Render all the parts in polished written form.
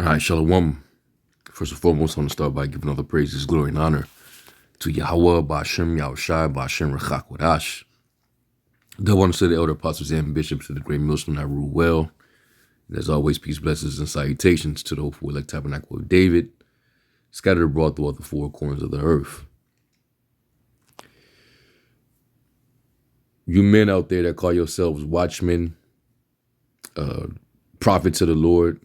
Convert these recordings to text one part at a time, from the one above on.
All right, Shalom. First and foremost, I want to start by giving all the praises, glory, and honor to Yahweh, Ba'ashem, Yahushai, Ba'ashem, Rechak, Wadash. God wants to the elder apostles and bishops of the great millstone that rule well. And as always, peace, blessings, and salutations to the hopeful elect tabernacle of David, scattered abroad throughout the four corners of the earth. You men out there that call yourselves watchmen, prophets of the Lord,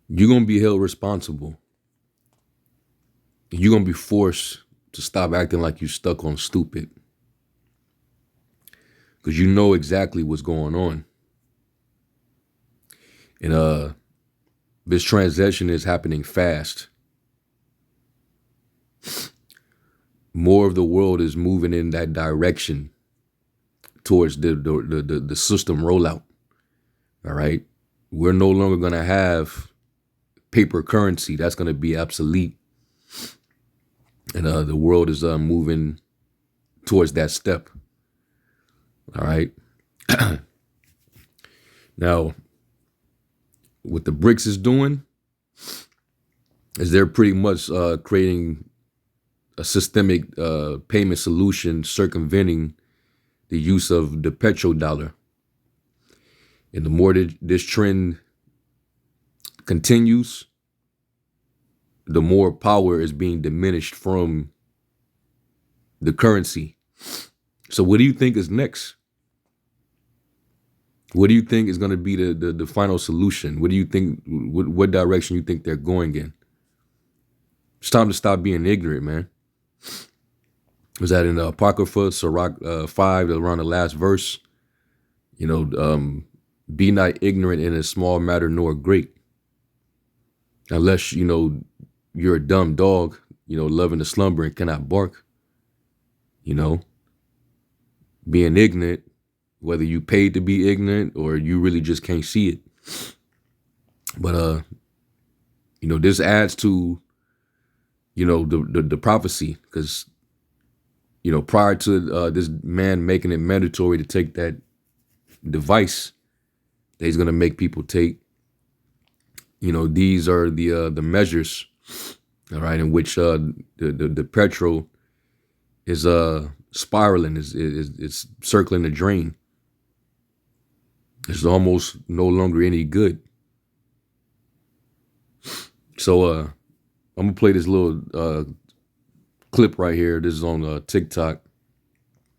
you're going to be held responsible. You're going to be forced to stop acting like you stuck on stupid. Because you know exactly what's going on. And this transition is happening fast. More of the world is moving in that direction towards the system rollout. All right. We're no longer going to have paper currency. That's going to be obsolete. And the world is moving towards that step. All right. Now, what the BRICS is doing is they're pretty much creating a systemic payment solution circumventing the use of the petrodollar. And the more that this trend continues, the more power is being diminished from the currency. So what do you think is next? What do you think is going to be the final solution? What do you think, what direction you think they're going in? It's time to stop being ignorant, man. Was that in Apocrypha, Sirach 5, around the last verse? You know, be not ignorant in a small matter nor great. Unless, you know, you're a dumb dog, you know, loving to slumber and cannot bark. You know, being ignorant, whether you paid to be ignorant or you really just can't see it. But, you know, this adds to, you know, the prophecy, because, you know, prior to this man making it mandatory to take that device that he's going to make people take, you know, these are the measures, all right, in which the petrol is spiraling, is circling the drain. It's almost no longer any good. So I'm gonna play this little clip right here. This is on TikTok,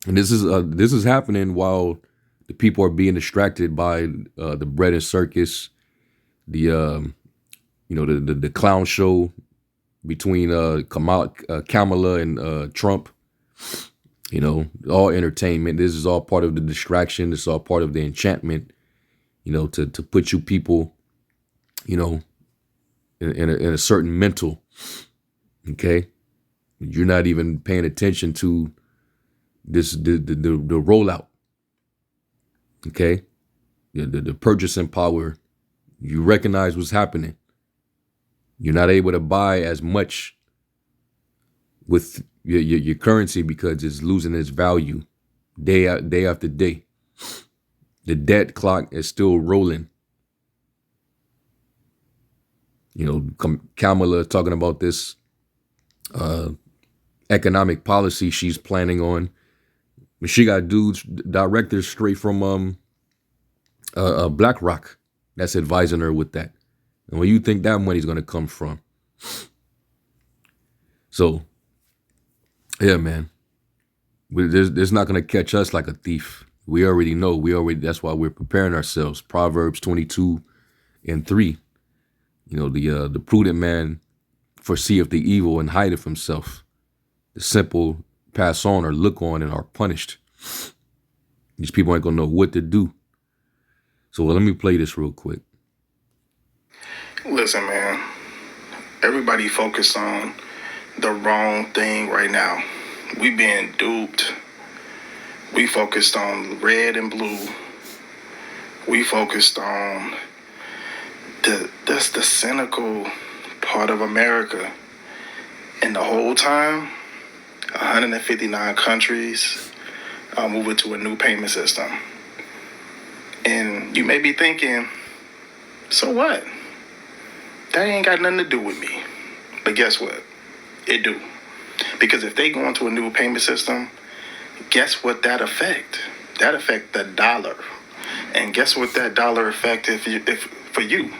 and this is happening while the people are being distracted by the bread and circus, the you know, the clown show between Kamala and Trump. You know, all entertainment. This is all part of the distraction. This is all part of the enchantment, you know, to put you people, you know, in a certain mental. Okay. You're not even paying attention to this, the rollout. Okay. The purchasing power. You recognize what's happening. You're not able to buy as much with your currency because it's losing its value day after day. The debt clock is still rolling. You know, Kamala talking about this economic policy she's planning on. She got directors straight from BlackRock that's advising her with that. And where you think that money's going to come from? So, yeah, man, there's not going to catch us like a thief. We already know. That's why we're preparing ourselves. Proverbs 22:3. You know, the prudent man foreseeth the evil and hideth himself. The simple pass on or look on and are punished. These people ain't gonna know what to do. So let me play this real quick. Listen, man, everybody focused on the wrong thing right now. We being duped. We focused on red and blue. We focused on that's the cynical part of America. And the whole time, 159 countries are moving to a new payment system. And you may be thinking, So what? That ain't got nothing to do with me. But guess what? It do. Because if they go into a new payment system, guess what that affect? That affect the dollar. And guess what that dollar affect if for you?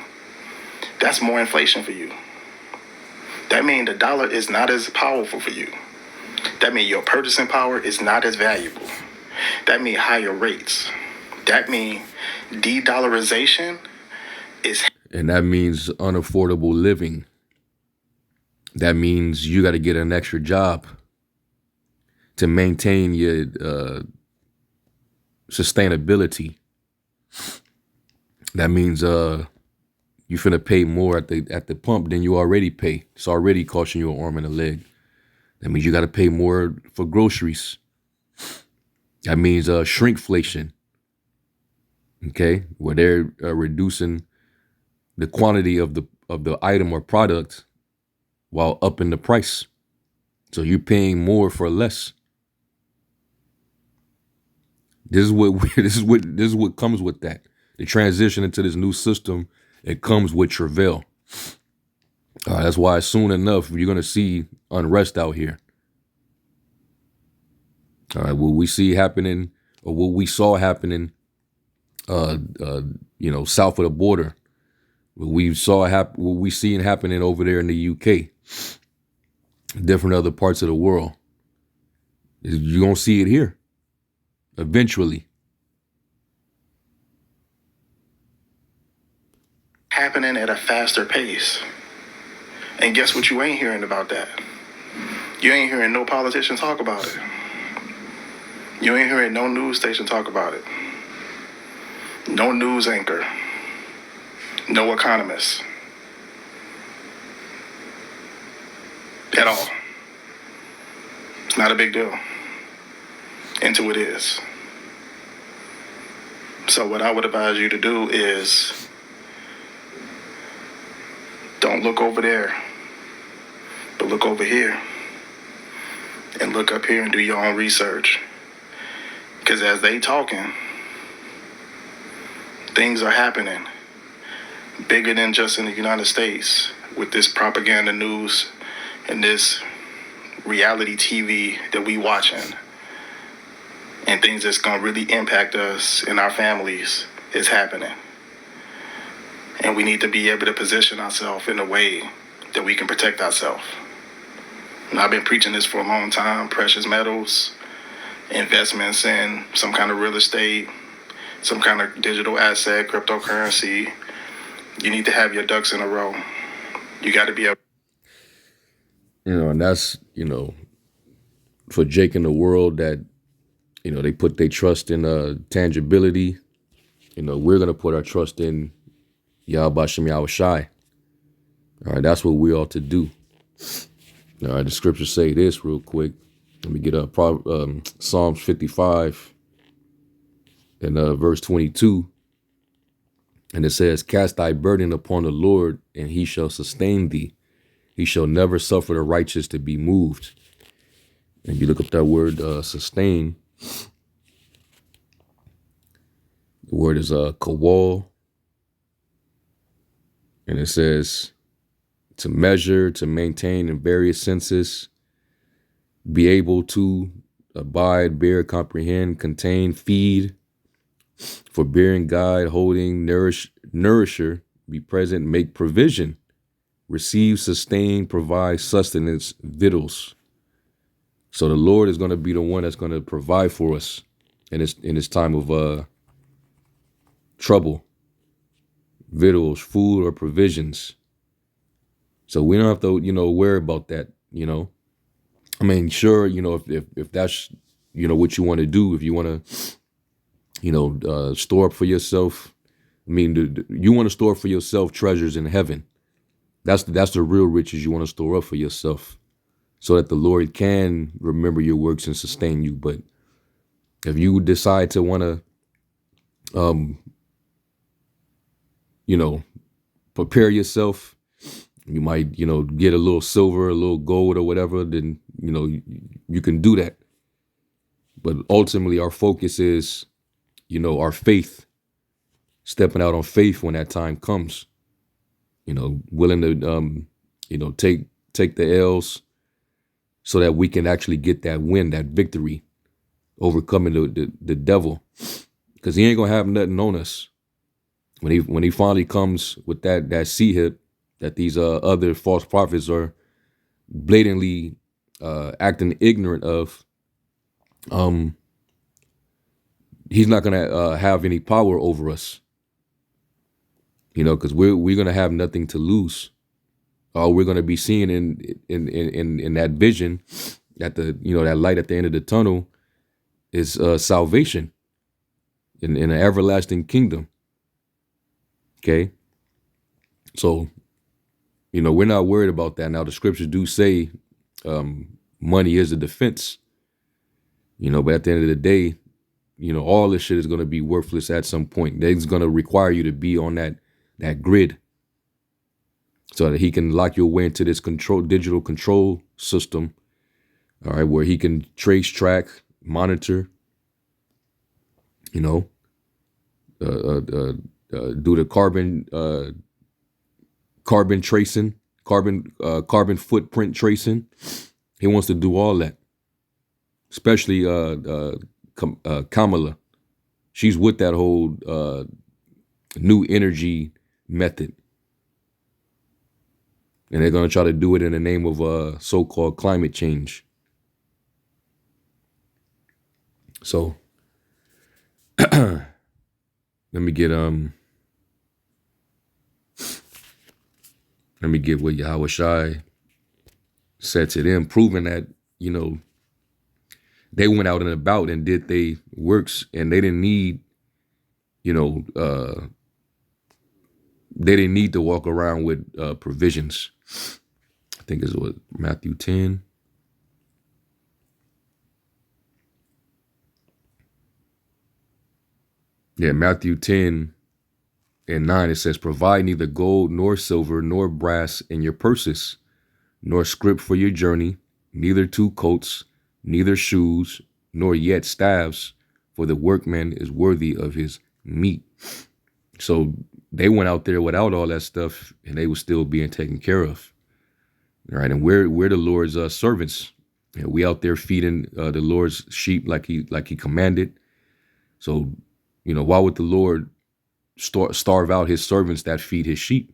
That's more inflation for you. That means the dollar is not as powerful for you. That means your purchasing power is not as valuable. That means higher rates. That means de-dollarization is. And that means unaffordable living. That means you got to get an extra job to maintain your sustainability. That means you finna pay more at the pump than you already pay. It's already costing you an arm and a leg. That means you got to pay more for groceries. That means shrinkflation. Okay, where they're reducing the quantity of the item or product while upping the price. So you're paying more for less. This is what comes with that. The transition into this new system, it comes with travail. That's why soon enough you're gonna see unrest out here. All right, what we see happening, or what we saw happening, south of the border, what we seen happening over there in the UK, different other parts of the world. You're gonna see it here eventually. Happening at a faster pace. And guess what you ain't hearing about that? You ain't hearing no politician talk about it. You ain't hearing no news station talk about it. No news anchor. No economist. At all. It's not a big deal. Until it is. So what I would advise you to do is don't look over there, but look over here. And look up here and do your own research. Because as they talking, things are happening bigger than just in the United States with this propaganda news and this reality TV that we watching. And things that's going to really impact us and our families is happening. And we need to be able to position ourselves in a way that we can protect ourselves. And I've been preaching this for a long time. Precious metals, investments in some kind of real estate, some kind of digital asset, cryptocurrency. You need to have your ducks in a row. You got to be able. And that's, for Jake in the world that, they put their trust in tangibility. We're going to put our trust in Yahweh Shem Yahweh Shai. All right, that's what we ought to do. All right, the scriptures say this real quick. Let me get up Psalms 55 and verse 22. And it says, cast thy burden upon the Lord, and he shall sustain thee. He shall never suffer the righteous to be moved. And you look up that word sustain. The word is kawal. And it says to measure, to maintain in various senses, be able to abide, bear, comprehend, contain, feed, forbearing, guide, holding, nourisher, be present, make provision, receive, sustain, provide, sustenance, victuals. So the Lord is going to be the one that's going to provide for us in this time of trouble, victuals, food or provisions. So we don't have to, worry about that, I mean, sure, if that's, what you want to do, if you want to, store up for yourself. I mean, you want to store for yourself treasures in heaven. That's the real riches you want to store up for yourself, so that the Lord can remember your works and sustain you. But if you decide to want to, prepare yourself, you might, get a little silver, a little gold or whatever, then, you can do that. But ultimately our focus is, our faith stepping out on faith when that time comes. Willing to take the L's so that we can actually get that win, that victory, overcoming the devil, because he ain't gonna have nothing on us when he finally comes with that sea hip that these other false prophets are blatantly acting ignorant of. He's not gonna have any power over us, because we're gonna have nothing to lose. All we're gonna be seeing in that vision, that that light at the end of the tunnel, is salvation in an everlasting kingdom. Okay, so we're not worried about that. Now the scriptures do say money is a defense, but at the end of the day, all this shit is going to be worthless at some point. It's going to require you to be on that grid so that he can lock you away into this digital control system, all right, where he can trace, track, monitor, do the carbon tracing, carbon footprint tracing. He wants to do all that, especially Kamala. She's with that whole new energy method, and they're going to try to do it in the name of so-called climate change. So let me get what Yahweh Shai said to them, proving that they went out and about and did they works, and they didn't need they didn't need to walk around with provisions. I think it's what, Matthew 10. Yeah, Matthew 10 and 9, it says, provide neither gold nor silver nor brass in your purses, nor scrip for your journey, neither 2 coats, neither shoes, nor yet staves, for the workman is worthy of his meat. So they went out there without all that stuff, and they were still being taken care of. All right, and we're the Lord's servants. And we out there feeding the Lord's sheep like he commanded. So, why would the Lord starve out his servants that feed his sheep?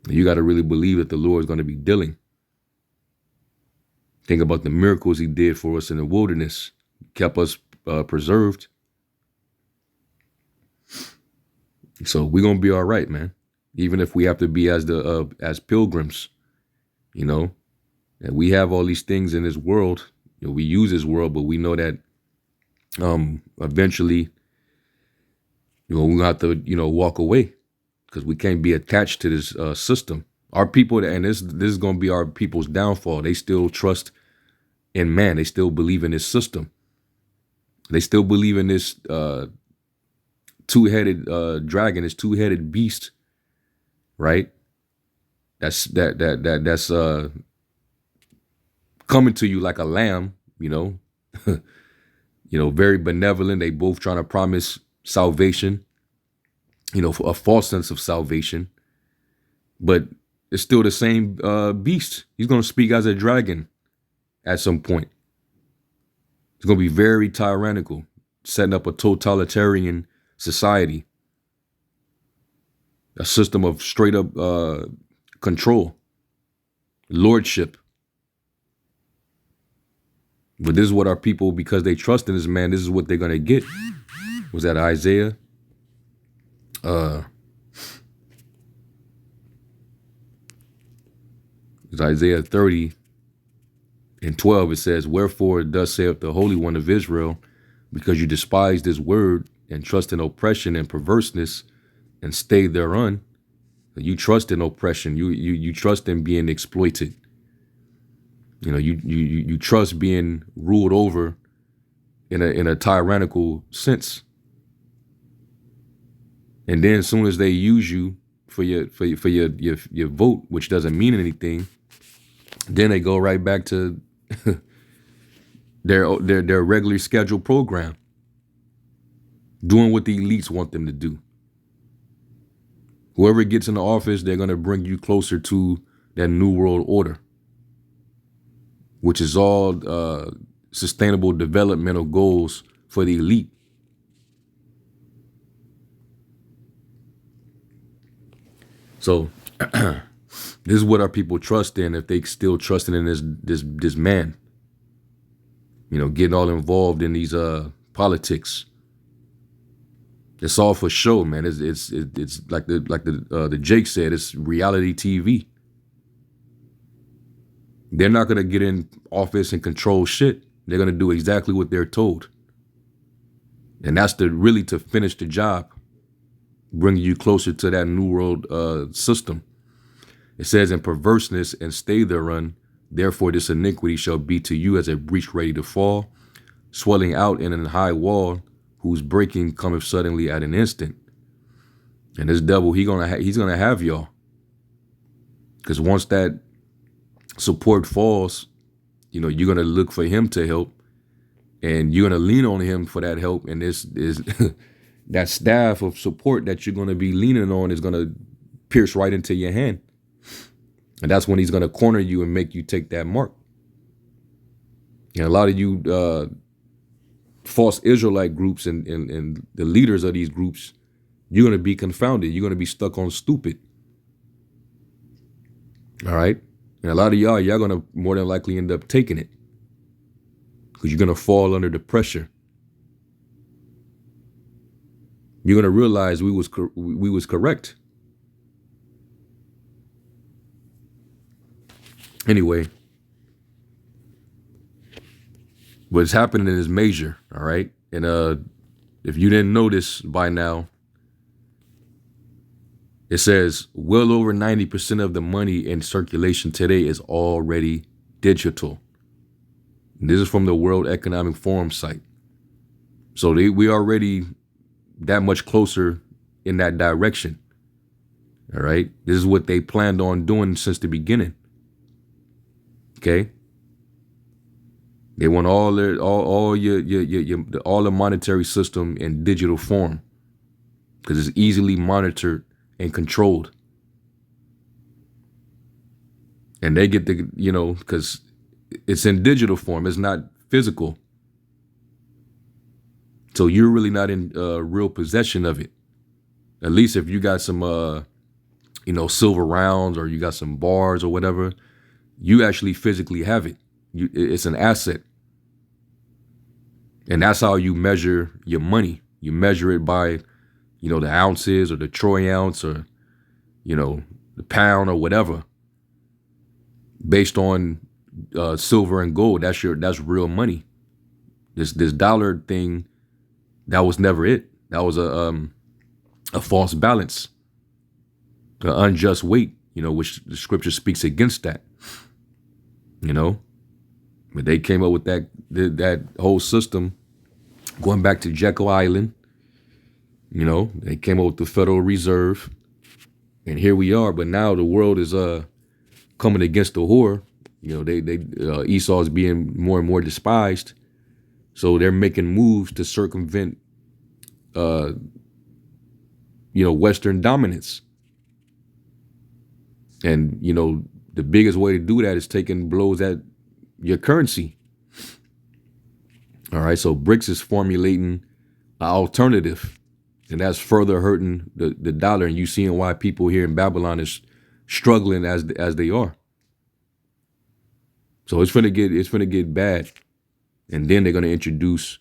You got to really believe that the Lord is going to be dealing. Think about the miracles he did for us in the wilderness, kept us preserved. So we're going to be all right, man. Even if we have to be as pilgrims, and we have all these things in this world, we use this world, but we know that eventually, we're going to have to, walk away, because we can't be attached to this system. Our people, and this is going to be our people's downfall. They still trust in man. They still believe in this system. They still believe in this two-headed dragon, this two-headed beast, right? That's coming to you like a lamb, very benevolent. They both trying to promise salvation, a false sense of salvation, but it's still the same beast. He's going to speak as a dragon at some point. It's going to be very tyrannical, setting up a totalitarian society, a system of straight up control, lordship. But this is what our people, because they trust in this man, this is what they're going to get. Was that Isaiah? It's Isaiah 30 and 12. It says, wherefore thus saith the Holy One of Israel, because you despise this word and trust in oppression and perverseness and stay thereon. You trust in oppression. You trust in being exploited. You trust being ruled over in a tyrannical sense. And then as soon as they use you for your vote, which doesn't mean anything, then they go right back to their regularly scheduled program, doing what the elites want them to do, Whoever gets in the office, they're going to bring you closer to that new world order, which is all sustainable developmental goals for the elite. So this is what our people trust in, if they still trusting in this man, getting all involved in these politics. It's all for show, man. It's like the Jake said, it's reality TV. They're not gonna get in office and control shit. They're gonna do exactly what they're told, and that's to finish the job, bringing you closer to that new world system. It says, "In perverseness and stay therein, therefore this iniquity shall be to you as a breach ready to fall, swelling out in an high wall, whose breaking cometh suddenly at an instant." And this devil, he's gonna have y'all, because once that support falls, you're gonna look for him to help, and you're gonna lean on him for that help. And this is that staff of support that you're gonna be leaning on is gonna pierce right into your hand. And that's when he's going to corner you and make you take that mark. And a lot of you false Israelite groups and the leaders of these groups, you're going to be confounded. You're going to be stuck on stupid. All right. And a lot of y'all going to more than likely end up taking it, because you're going to fall under the pressure. You're going to realize we was correct. Anyway, what's happening is major, all right? And if you didn't notice by now, it says well over 90% of the money in circulation today is already digital. And this is from the World Economic Forum site. So we already that much closer in that direction, all right? This is what they planned on doing since the beginning. Okay. They want all the monetary system in digital form, because it's easily monitored and controlled. And they get because it's in digital form, it's not physical. So you're really not in real possession of it. At least if you got some silver rounds, or you got some bars or whatever, you actually physically have it. It's an asset. And that's how you measure your money. You measure it by, the ounces or the troy ounce or, the pound or whatever. Based on silver and gold, that's real money. This dollar thing, that was never it. That was a false balance, an unjust weight, which the scripture speaks against that. But they came up with that whole system going back to Jekyll Island. They came up with the Federal Reserve, and here we are. But now the world is coming against the whore. Esau is being more and more despised, so they're making moves to circumvent Western dominance. And the biggest way to do that is taking blows at your currency. All right, so BRICS is formulating an alternative, and that's further hurting the dollar. And you seeing why people here in Babylon is struggling as they are. So it's gonna get bad, and then they're gonna introduce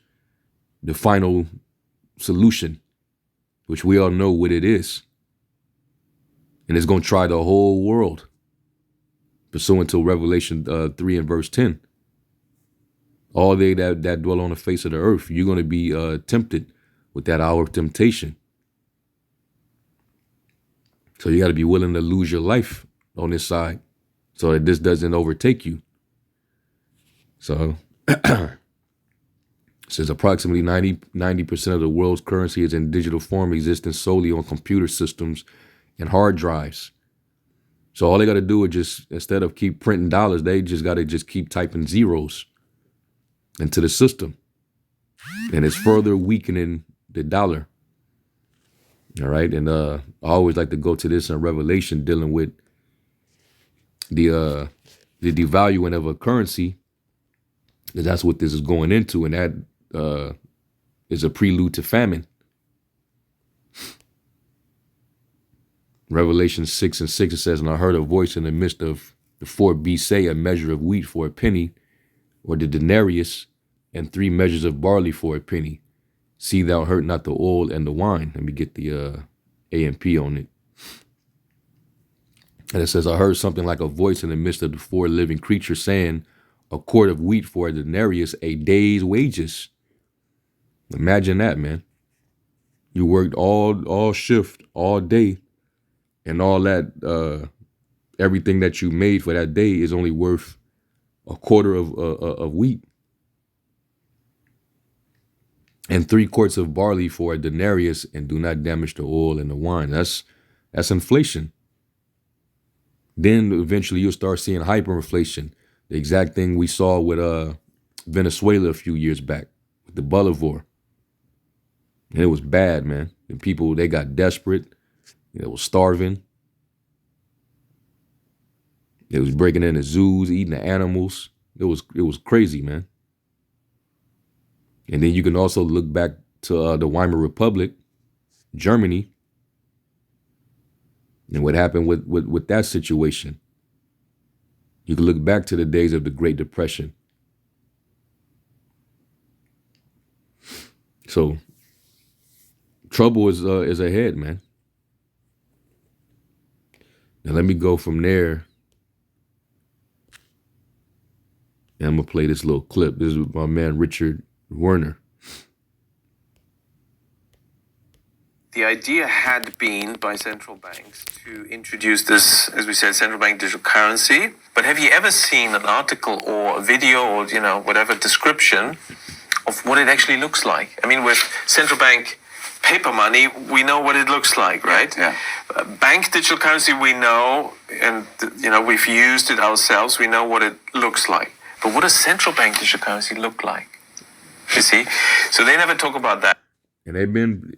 the final solution, which we all know what it is, and it's gonna try the whole world. Pursuant to Revelation 3 and verse 10. All they that dwell on the face of the earth, you're going to be tempted with that hour of temptation. So you got to be willing to lose your life on this side so that this doesn't overtake you. So it says approximately 90% of the world's currency is in digital form, existing solely on computer systems and hard drives. So all they got to do is just, instead of keep printing dollars, they just got to just keep typing zeros into the system. And it's further weakening the dollar. All right. And I always like to go to this in Revelation dealing with the devaluing of a currency. That's what this is going into. And that is a prelude to famine. Revelation 6:6, it says, and I heard a voice in the midst of the four beasts say, a measure of wheat for a penny, or the denarius, and 3 measures of barley for a penny. See thou hurt not the oil and the wine. Let me get the AMP on it. And it says, I heard something like a voice in the midst of the 4 living creatures saying, a quart of wheat for a denarius, a day's wages. Imagine that, man. You worked all shift, all day, and all that, everything that you made for that day is only worth a quarter of wheat. And 3 quarts of barley for a denarius, and do not damage the oil and the wine. That's inflation. Then eventually you'll start seeing hyperinflation. The exact thing we saw with Venezuela a few years back with the Bolivar. And it was bad, man. And people, they got desperate. They was starving. They was breaking into zoos, eating the animals. It was crazy, man. And then you can also look back to the Weimar Republic, Germany, and what happened with that situation. You can look back to the days of the Great Depression. So trouble is ahead, man. Now let me go from there. And I'm gonna play this little clip. This is my man Richard Werner. The idea had been by central banks to introduce this, as we said, central bank digital currency. But have you ever seen an article or a video or, whatever description of what it actually looks like? I mean, with central bank paper money, we know what it looks like, right? Yeah. Bank digital currency, we know, and, we've used it ourselves. We know what it looks like. But what does central bank digital currency look like? You see? So they never talk about that. And they've been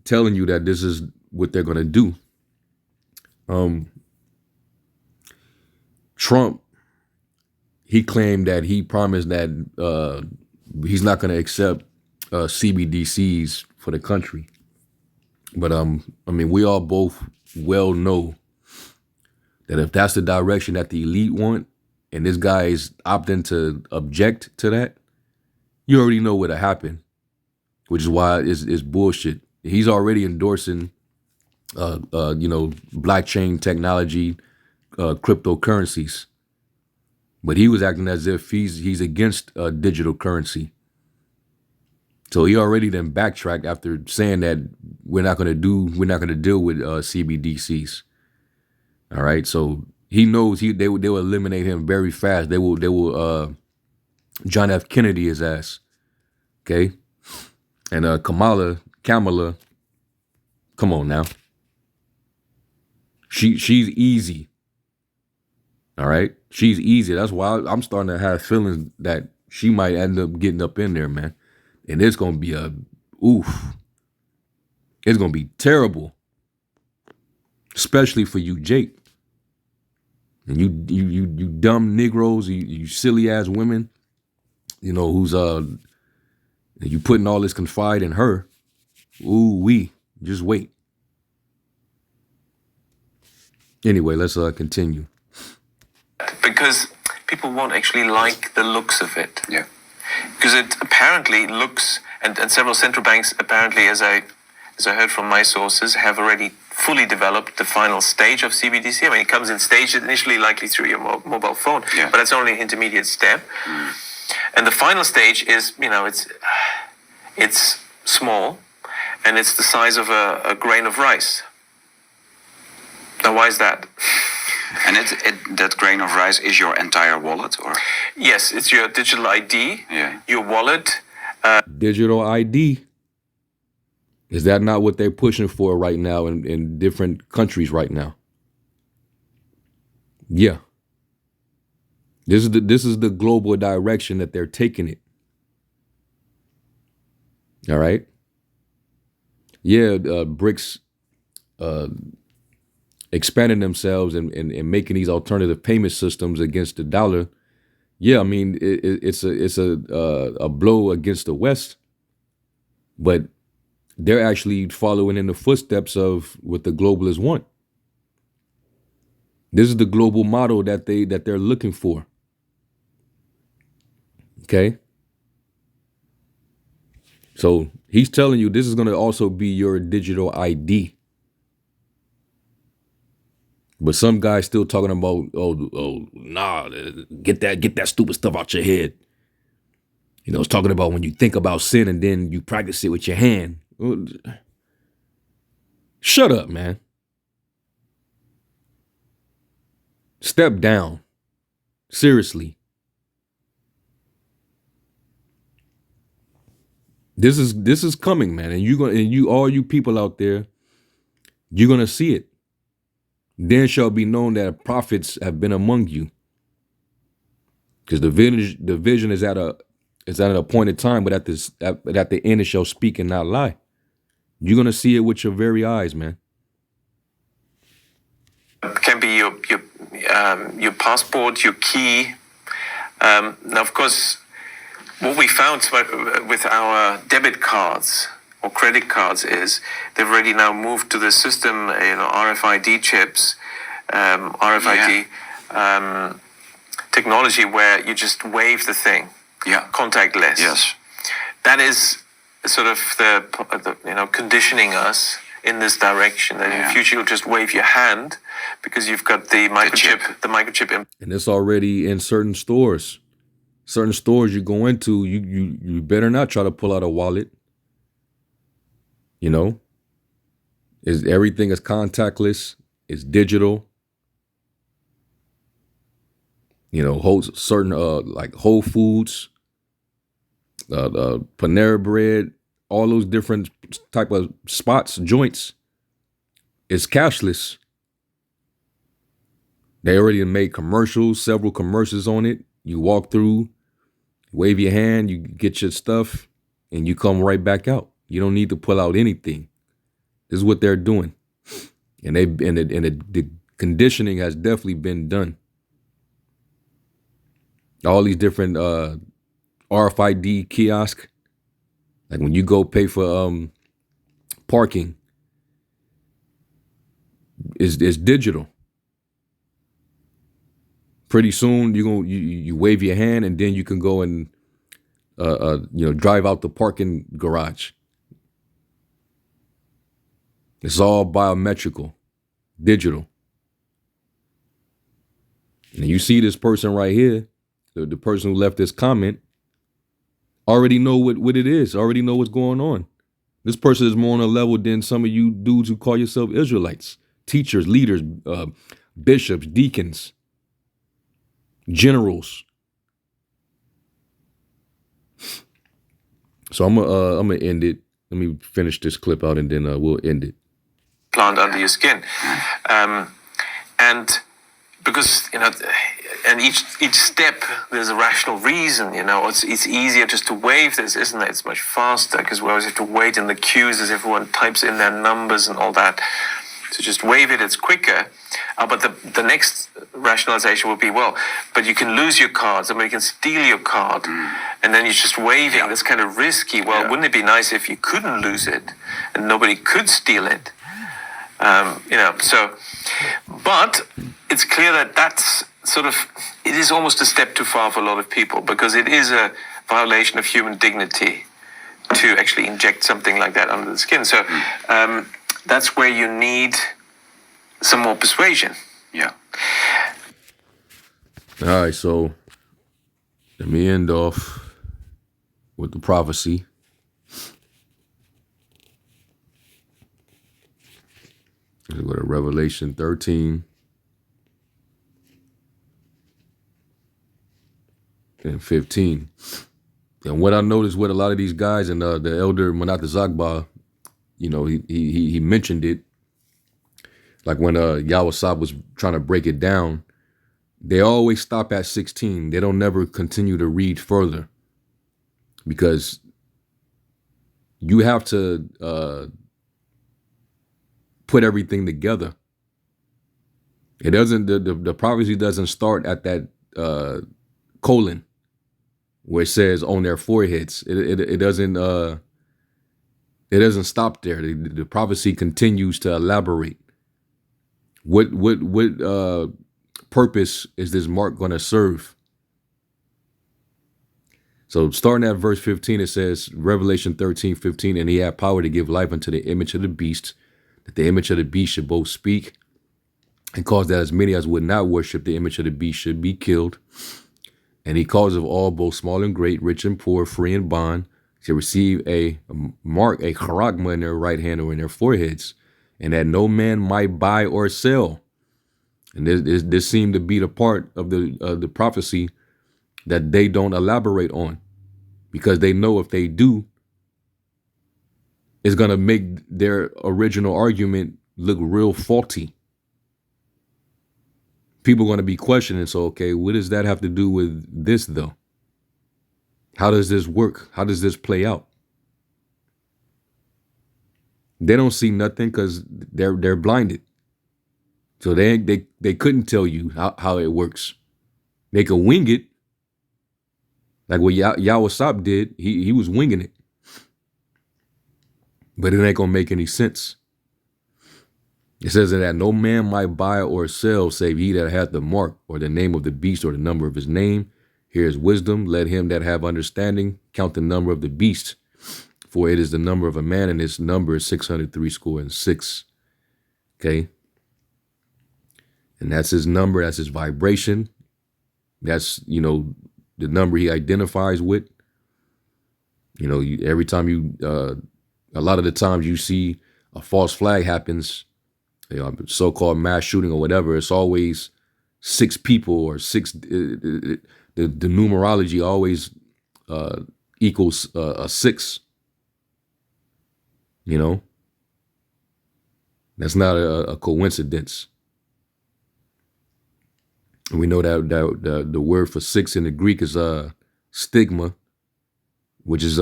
telling you that this is what they're going to do. Trump, he claimed that he promised that he's not going to accept CBDCs for the country. But we all both well know that if that's the direction that the elite want, and this guy is opting to object to that, you already know what'll happen, which is why it's bullshit. He's already endorsing, blockchain technology, cryptocurrencies, but he was acting as if he's against digital currency. So he already then backtracked after saying that we're not going to deal with CBDCs. All right, so he knows they will eliminate him very fast. They will John F. Kennedy his ass. Okay, and Kamala, come on now. She's easy. All right, she's easy. That's why I'm starting to have feelings that she might end up getting up in there, man. And it's gonna be it's gonna be terrible, especially for you, Jake. And you dumb Negroes, you silly ass women, who's you putting all this confide in her. Just wait. Anyway, let's continue. Because people won't actually like the looks of it. Yeah. Because it apparently looks, and several central banks apparently, as I heard from my sources, have already fully developed the final stage of CBDC. I mean, it comes in stages, initially likely through your mobile phone, but that's only an intermediate step. And the final stage is, it's small, and it's the size of a grain of rice. Now, why is that? And that grain of rice is your entire wallet, or? Yes, it's your digital ID, your wallet. Digital ID. Is that not what they're pushing for right now in different countries right now? Yeah. This is the global direction that they're taking it. All right. Yeah, BRICS expanding themselves and making these alternative payment systems against the dollar, yeah, I mean it's a blow against the West, but they're actually following in the footsteps of what the globalists want. This is the global model that they're looking for. Okay. So he's telling you this is going to also be your digital ID. But some guy's still talking about, nah, get that stupid stuff out your head. You know, it's talking about when you think about sin and then you practice it with your hand. Shut up, man. Step down. Seriously. This is coming, man. And all you people out there, you're gonna see it. Then shall be known that prophets have been among you. Because the vision is at an appointed time, but at the end it shall speak and not lie. You're gonna see it with your very eyes, man. Can be your passport, your key. Now, of course, what we found with our debit cards or credit cards is they've already now moved to the system, RFID chips, RFID technology where you just wave the thing, contactless. Yes. That is sort of the conditioning us in this direction. That in the future you'll just wave your hand because you've got the microchip. And it's already in certain stores. Certain stores you go into, you better not try to pull out a wallet. You know, everything is contactless. It's digital. You know, certain like Whole Foods, Panera Bread, all those different type of spots, joints. It's cashless. They already made commercials, several commercials on it. You walk through, wave your hand, you get your stuff, and you come right back out. You don't need to pull out anything. This is what they're doing, and the conditioning has definitely been done. All these different RFID kiosk, like when you go pay for parking, is digital. Pretty soon you wave your hand and then you can go and drive out the parking garage. It's all biometrical, digital. And you see this person right here, the person who left this comment, already know what it is, already know what's going on. This person is more on a level than some of you dudes who call yourself Israelites, teachers, leaders, bishops, deacons, generals. So I'm gonna end it. Let me finish this clip out and then we'll end it. Plant under your skin, and because and each step there's a rational reason. It's easier just to wave this, isn't it? It's much faster because we always have to wait in the queues as everyone types in their numbers and all that. So just wave it, it's quicker. But the next rationalization will be, but you can lose your card. Somebody can steal your card. And then you're just waving. Yeah. That's kind of risky. Wouldn't it be nice if you couldn't lose it and nobody could steal it? But it's clear that that's it is almost a step too far for a lot of people because it is a violation of human dignity to actually inject something like that under the skin. So that's where you need some more persuasion. Yeah. All right, so let me end off with the prophecy. Let's go to Revelation 13 and 15. And what I noticed with a lot of these guys and the elder Manat Zagba, he mentioned it. Like when Yawasab was trying to break it down, they always stop at 16. They don't never continue to read further because you have to put everything together. It doesn't, the prophecy doesn't start at that colon where it says on their foreheads. It doesn't stop there. The prophecy continues to elaborate. What purpose is this mark going to serve? So starting at verse 15, it says, Revelation 13:15, and he had power to give life unto the image of the beast, that the image of the beast should both speak and cause that as many as would not worship the image of the beast should be killed. And he caused of all, both small and great, rich and poor, free and bond, to receive a mark, a charagma in their right hand or in their foreheads, and that no man might buy or sell. And this seemed to be the part of the prophecy that they don't elaborate on, because they know if they do, it's going to make their original argument look real faulty. People are going to be questioning, so, okay, what does that have to do with this, though? How does this work? How does this play out? They don't see nothing because they're blinded. So they couldn't tell you how it works. They could wing it. Like what Yawasop did, he was winging it. But it ain't going to make any sense. It says that no man might buy or sell save he that hath the mark or the name of the beast or the number of his name. Here is wisdom. Let him that have understanding count the number of the beast, for it is the number of a man, and its number is 666. Okay. And that's his number. That's his vibration. That's, the number he identifies with. Every time a lot of the times you see a false flag happens, so-called mass shooting or whatever, it's always 6 people or 6. The numerology always equals a 6. That's not a coincidence. We know that the word for 6 in the Greek is stigma, which is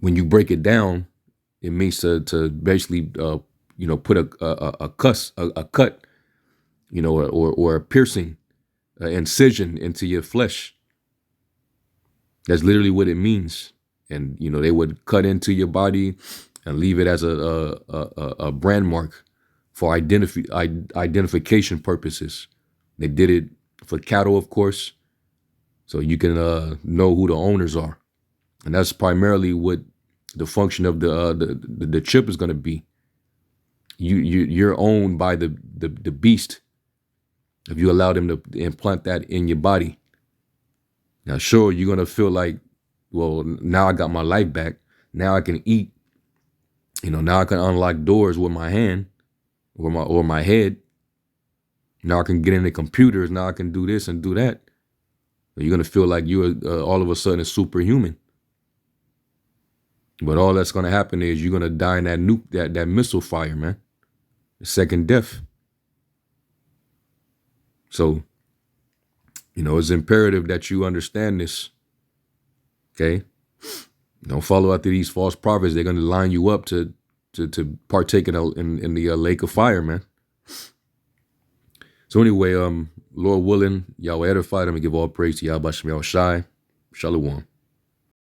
when you break it down, it means to basically put a cut, or a piercing, incision into your flesh. That's literally what it means. And they would cut into your body and leave it as a brand mark for identification purposes. They did it for cattle, of course, so you can know who the owners are. And that's primarily what the function of the chip is going to be. You're owned by the beast if you allow them to implant that in your body. Now, sure, you're going to feel like, well, now I got my life back. Now I can eat. Now I can unlock doors with my hand or my head. Now I can get into computers. Now I can do this and do that. You're going to feel like you're all of a sudden superhuman. But all that's going to happen is you're going to die in that missile fire, man. The second death. So, it's imperative that you understand this. Okay? Don't follow after these false prophets. They're going to line you up to partake in the lake of fire, man. So anyway, Lord willing, Yahweh edified. I'm going to give all praise to Yahweh Shem Shai. Shalom.